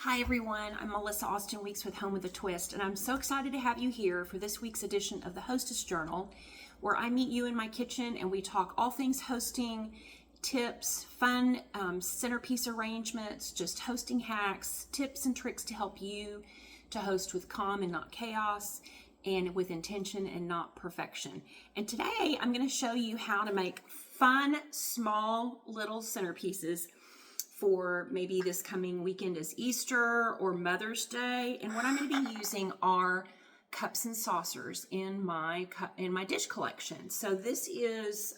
Hi everyone, I'm Melissa Austin Weeks with Home with a Twist, and I'm so excited to have you here for this week's edition of the Hostess Journal, where I meet you in my kitchen and we talk all things hosting, tips, fun centerpiece arrangements, just hosting hacks, tips and tricks to help you to host with calm and not chaos, and with intention and not perfection. And today I'm going to show you how to make fun, small little centerpieces for maybe this coming weekend is Easter or Mother's Day. And what I'm going to be using are cups and saucers in my dish collection. So this is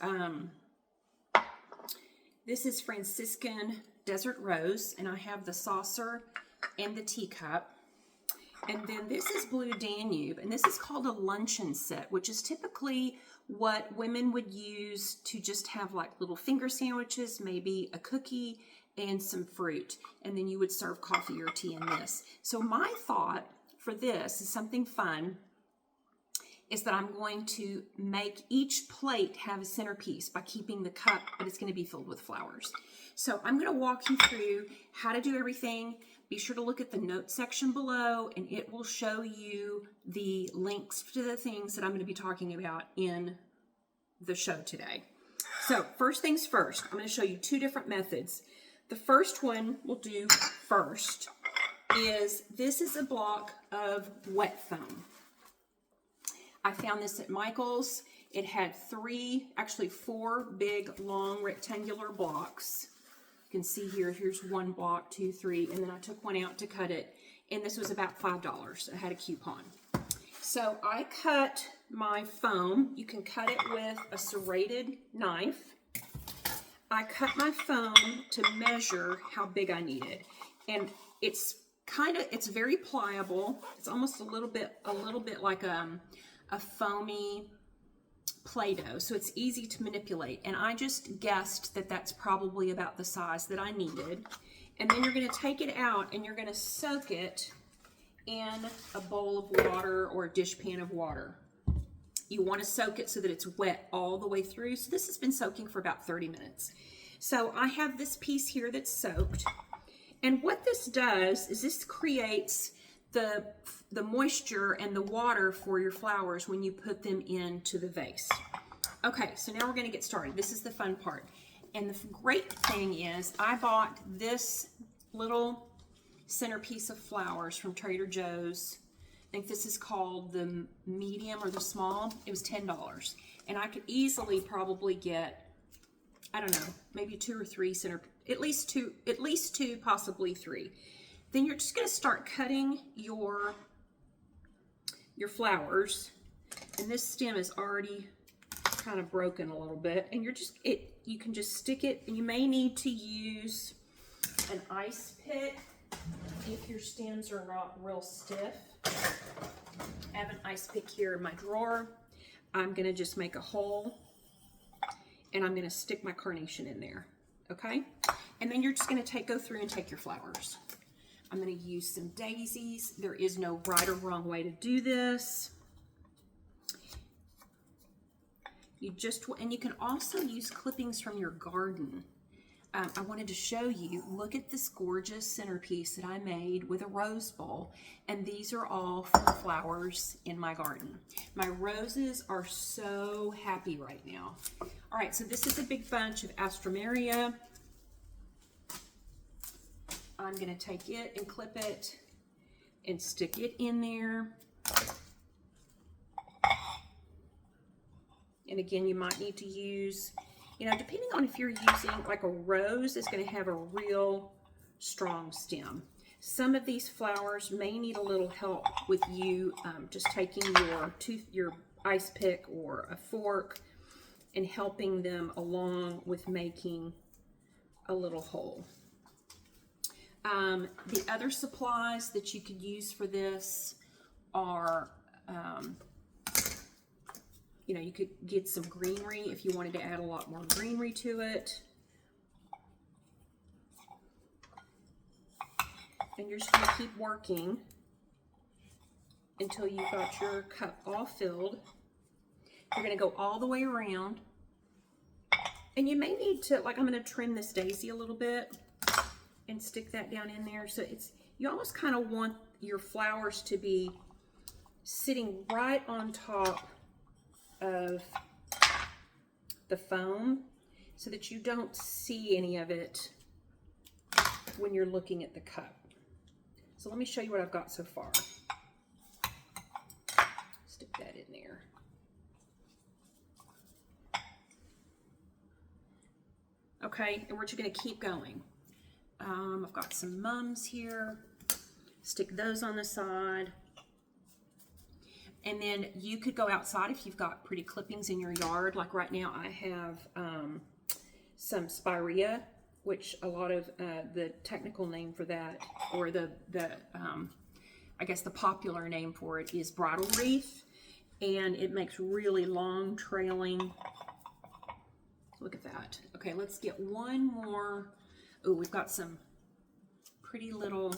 Franciscan Desert Rose, and I have the saucer and the teacup. And then this is Blue Danube, and this is called a luncheon set, which is typically what women would use to just have like little finger sandwiches, maybe a cookie and some fruit, and then you would serve coffee or tea in this. So my thought for this is something fun, is that I'm going to make each plate have a centerpiece by keeping the cup, but it's going to be filled with flowers. So I'm going to walk you through how to do everything. Be sure to look at the notes section below, and it will show you the links to the things that I'm going to be talking about in the show today. So first things first, I'm going to show you two different methods. The first one we'll do first is, this is a block of wet foam. I found this at Michael's. It had four big, long, rectangular blocks. You can see here, here's one block, 2, 3, and then I took one out to cut it, and this was about $5. I had a coupon. So I cut my foam. You can cut it with a serrated knife. I cut my foam to measure how big I needed, and it's very pliable. It's almost a little bit like a foamy Play-Doh, so it's easy to manipulate. And I just guessed that that's probably about the size that I needed. And then you're going to take it out and you're going to soak it in a bowl of water or a dishpan of water. You want to soak it so that it's wet all the way through. So this has been soaking for about 30 minutes. So I have this piece here that's soaked. And what this does is this creates the moisture and the water for your flowers when you put them into the vase. Okay, so now we're going to get started. This is the fun part. And the great thing is I bought this little centerpiece of flowers from Trader Joe's. I think this is called the medium or the small. It was $10. And I could easily probably get, I don't know, maybe 2 or 3 at least two, possibly 3. Then you're just going to start cutting your flowers. And this stem is already kind of broken a little bit. And you can just stick it, and you may need to use an ice pick if your stems are not real stiff. I have an ice pick here in my drawer. I'm going to just make a hole, and I'm going to stick my carnation in there, okay? And then you're just going to go through and take your flowers. I'm going to use some daisies. There is no right or wrong way to do this. And you can also use clippings from your garden. I wanted to show you, look at this gorgeous centerpiece that I made with a rose bowl, and these are all from flowers in my garden. My roses are so happy right now. All right, so this is a big bunch of Astromeria. I'm going to take it and clip it and stick it in there. And again, you might need to use, depending on if you're using like a rose, it's going to have a real strong stem. Some of these flowers may need a little help with you just taking your ice pick or a fork and helping them along with making a little hole. The other supplies that you could use for this are, you could get some greenery if you wanted to add a lot more greenery to it. And you're just going to keep working until you've got your cup all filled. You're going to go all the way around. And you may need to, I'm going to trim this daisy a little bit. and stick that down in there. So it's, you almost kind of want your flowers to be sitting right on top of the foam so that you don't see any of it when you're looking at the cup. So let me show you what I've got so far. Stick that in there. Okay, and we're just going to keep going. I've got some mums here. Stick those on the side. And then you could go outside if you've got pretty clippings in your yard. Like right now I have some spirea, which a lot of the technical name for that, or the I guess the popular name for it is bridal wreath. And it makes really long trailing. Look at that. Okay, let's get one more. Oh, we've got some pretty little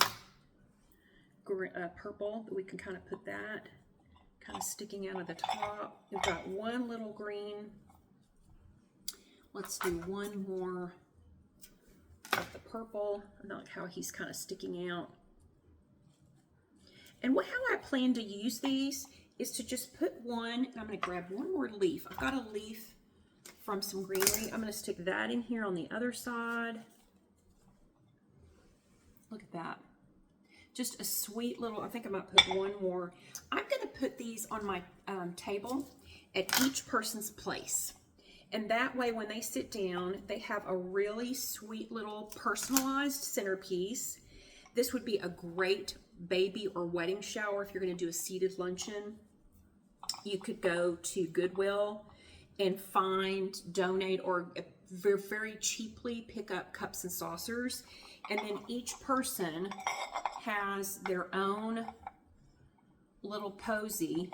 purple that we can kind of put that kind of sticking out of the top. We've got one little green. Let's do one more of the purple. I like how he's kind of sticking out. And how I plan to use these is to just put one, and I'm going to grab one more leaf. I've got a leaf from some greenery. I'm going to stick that in here on the other side. Look at that. Just a sweet little, I think I might put one more. I'm going to put these on my table at each person's place. And that way when they sit down, they have a really sweet little personalized centerpiece. This would be a great baby or wedding shower if you're going to do a seated luncheon. You could go to Goodwill and donate, or very cheaply pick up cups and saucers. And then each person has their own little posy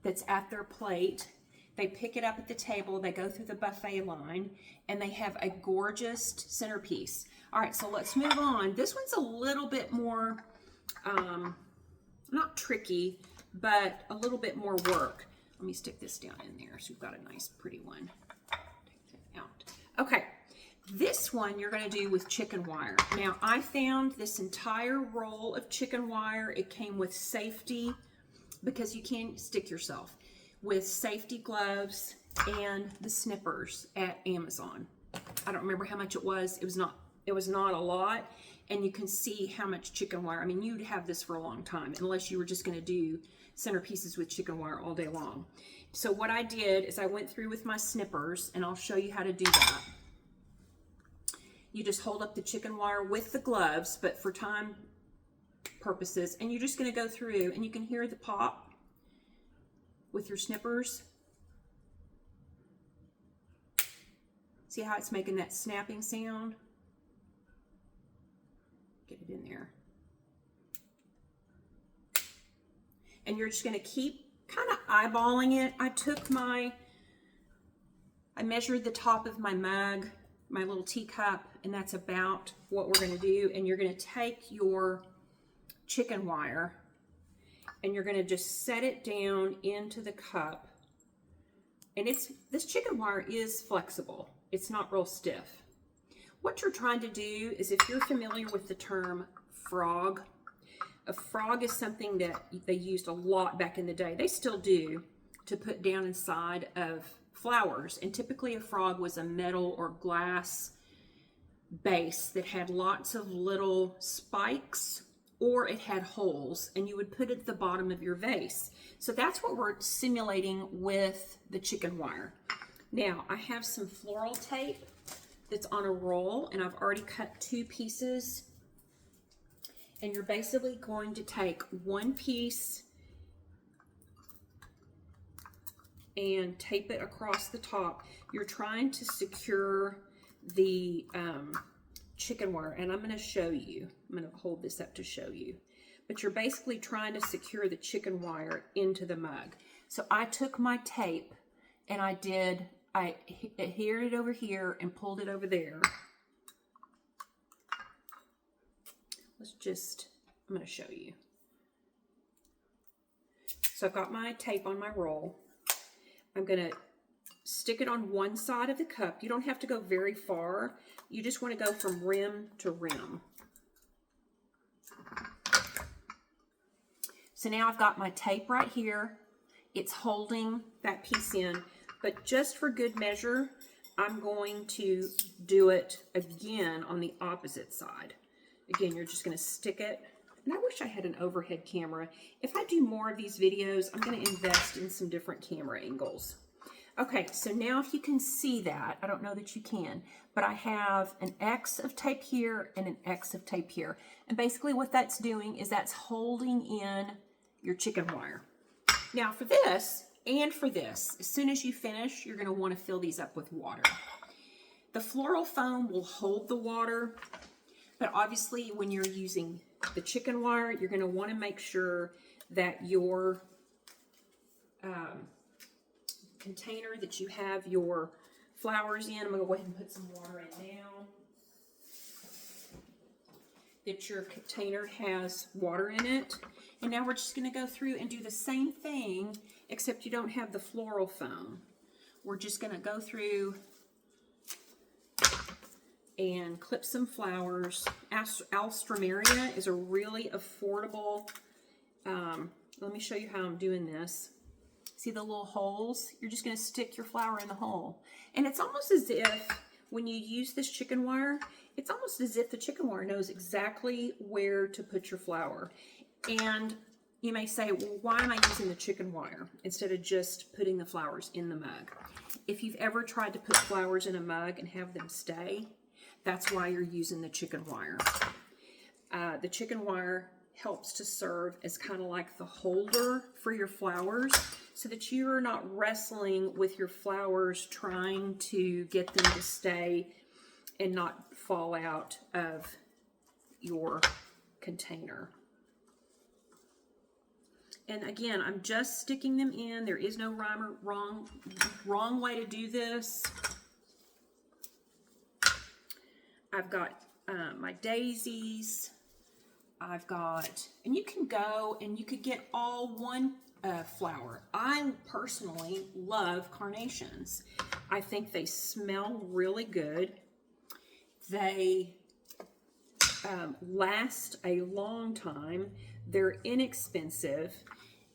that's at their plate. They pick it up at the table, they go through the buffet line, and they have a gorgeous centerpiece. All right, so let's move on. This one's a little bit more, not tricky, but a little bit more work. Let me stick this down in there so we've got a nice pretty one. Take that out. Okay, this one you're going to do with chicken wire. Now I found this entire roll of chicken wire. It came with safety, because you can stick yourself, with safety gloves and the snippers at Amazon. I don't remember how much it was. It was not a lot, and you can see how much chicken wire. I mean, you'd have this for a long time unless you were just going to do centerpieces with chicken wire all day long. So what I did is I went through with my snippers, and I'll show you how to do that. You just hold up the chicken wire with the gloves, but for time purposes, and you're just going to go through, and you can hear the pop with your snippers. See how it's making that snapping sound? Get it in there. And you're just going to keep kind of eyeballing it. I measured the top of my mug, my little teacup, and that's about what we're going to do. And you're going to take your chicken wire and you're going to just set it down into the cup. And this chicken wire is flexible. It's not real stiff. What you're trying to do is, if you're familiar with the term frog, a frog is something that they used a lot back in the day. They still do, to put down inside of flowers. And typically a frog was a metal or glass base that had lots of little spikes, or it had holes, and you would put it at the bottom of your vase. So that's what we're simulating with the chicken wire. Now I have some floral tape that's on a roll, and I've already cut 2 pieces. And you're basically going to take one piece and tape it across the top. You're trying to secure the chicken wire, and I'm going to show you. I'm going to hold this up to show you. But you're basically trying to secure the chicken wire into the mug. So I took my tape and I adhered it over here and pulled it over there. I'm going to show you. So I've got my tape on my roll. I'm going to stick it on one side of the cup. You don't have to go very far. You just want to go from rim to rim. So now I've got my tape right here. It's holding that piece in, but just for good measure, I'm going to do it again on the opposite side. Again, you're just going to stick it. And I wish I had an overhead camera. If I do more of these videos, I'm going to invest in some different camera angles. Okay, so now if you can see that, I don't know that you can, but I have an X of tape here and an X of tape here. And basically what that's doing is that's holding in your chicken wire. Now for this and for this, as soon as you finish, you're going to want to fill these up with water. The floral foam will hold the water, but obviously when you're using the chicken wire, you're going to want to make sure that your container that you have your flowers in, I'm going to go ahead and put some water in now, that your container has water in it. And now we're just going to go through and do the same thing, except you don't have the floral foam. We're just going to go through and clip some flowers. Alstroemeria is a really affordable, let me show you how I'm doing this. See the little holes? You're just going to stick your flower in the hole. And it's almost as if when you use this chicken wire, it's almost as if the chicken wire knows exactly where to put your flower. And you may say, well, why am I using the chicken wire instead of just putting the flowers in the mug? If you've ever tried to put flowers in a mug and have them stay, that's why you're using the chicken wire. The chicken wire helps to serve as kind of like the holder for your flowers, so that you're not wrestling with your flowers trying to get them to stay and not fall out of your container. And again, I'm just sticking them in. There is no rhyme or wrong way to do this. I've got my daisies. I've got, and you can go and you could get all one flower. I personally love carnations. I think they smell really good. They last a long time. They're inexpensive,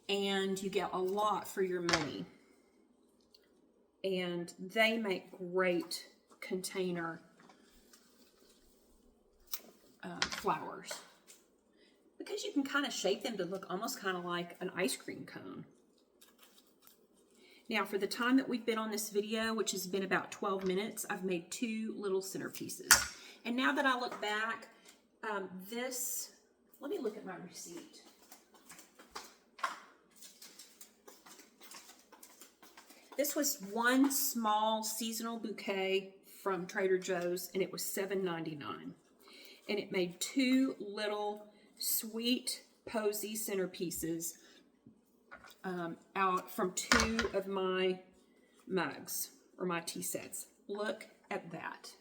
and you get a lot for your money. And they make great container flowers, because you can kind of shape them to look almost kind of like an ice cream cone. Now, for the time that we've been on this video, which has been about 12 minutes, I've made 2 little centerpieces. And now that I look back, let me look at my receipt. This was one small seasonal bouquet from Trader Joe's, and it was $7.99. And it made 2 little sweet posy centerpieces out from 2 of my mugs, or my tea sets. Look at that.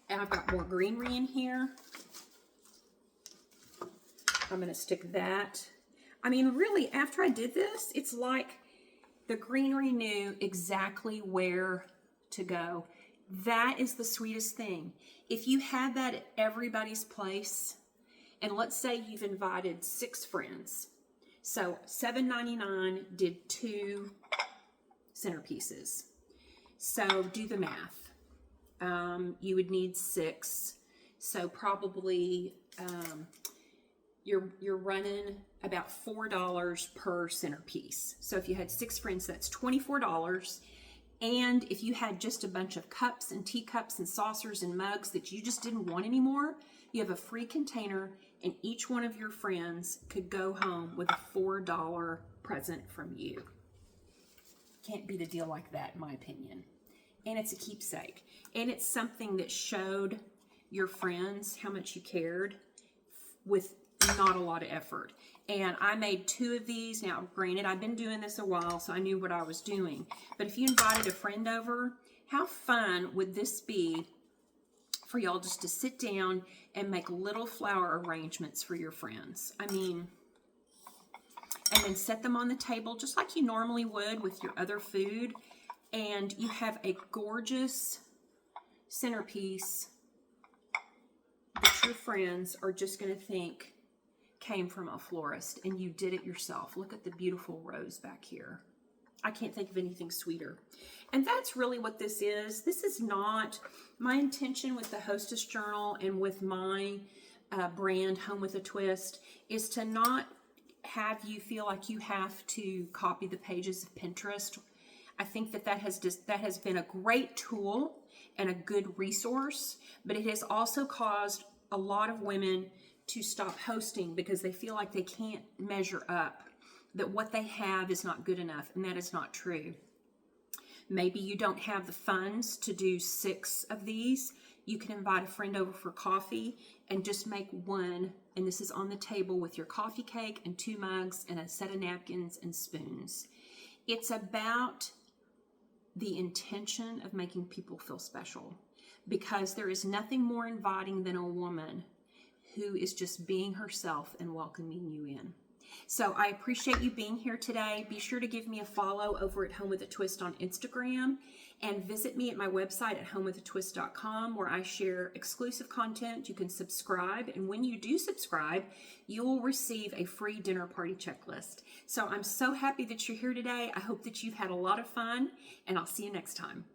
And I've got more greenery in here. I'm going to stick that. I mean, really, after I did this, it's like the greenery knew exactly where to go. That is the sweetest thing. If you had that at everybody's place, and let's say you've invited 6 friends, so $7.99 did 2 centerpieces. So do the math. You would need 6, so probably you're running about $4 per centerpiece. So if you had 6 friends, that's $24. And if you had just a bunch of cups and teacups and saucers and mugs that you just didn't want anymore, you have a free container, and each one of your friends could go home with a $4 present from you. Can't beat a deal like that, in my opinion. And it's a keepsake. And it's something that showed your friends how much you cared with not a lot of effort. And I made 2 of these. Now, granted, I've been doing this a while, so I knew what I was doing. But if you invited a friend over, how fun would this be for y'all just to sit down and make little flower arrangements for your friends? I mean, and then set them on the table just like you normally would with your other food. And you have a gorgeous centerpiece that your friends are just going to think, came from a florist and you did it yourself. Look at the beautiful rose back here. I can't think of anything sweeter. And that's really what this is. This is not my intention with the Hostess Journal and with my brand Home with a Twist is to not have you feel like you have to copy the pages of Pinterest. I think that has been a great tool and a good resource, but it has also caused a lot of women to stop hosting because they feel like they can't measure up, that what they have is not good enough, and that is not true. Maybe you don't have the funds to do 6 of these. You can invite a friend over for coffee and just make one, and this is on the table with your coffee cake and 2 mugs and a set of napkins and spoons. It's about the intention of making people feel special, because there is nothing more inviting than a woman who is just being herself and welcoming you in. So I appreciate you being here today. Be sure to give me a follow over at Home with a Twist on Instagram, and visit me at my website at homewithatwist.com, where I share exclusive content. You can subscribe, and when you do subscribe, you will receive a free dinner party checklist. So I'm so happy that you're here today. I hope that you've had a lot of fun, and I'll see you next time.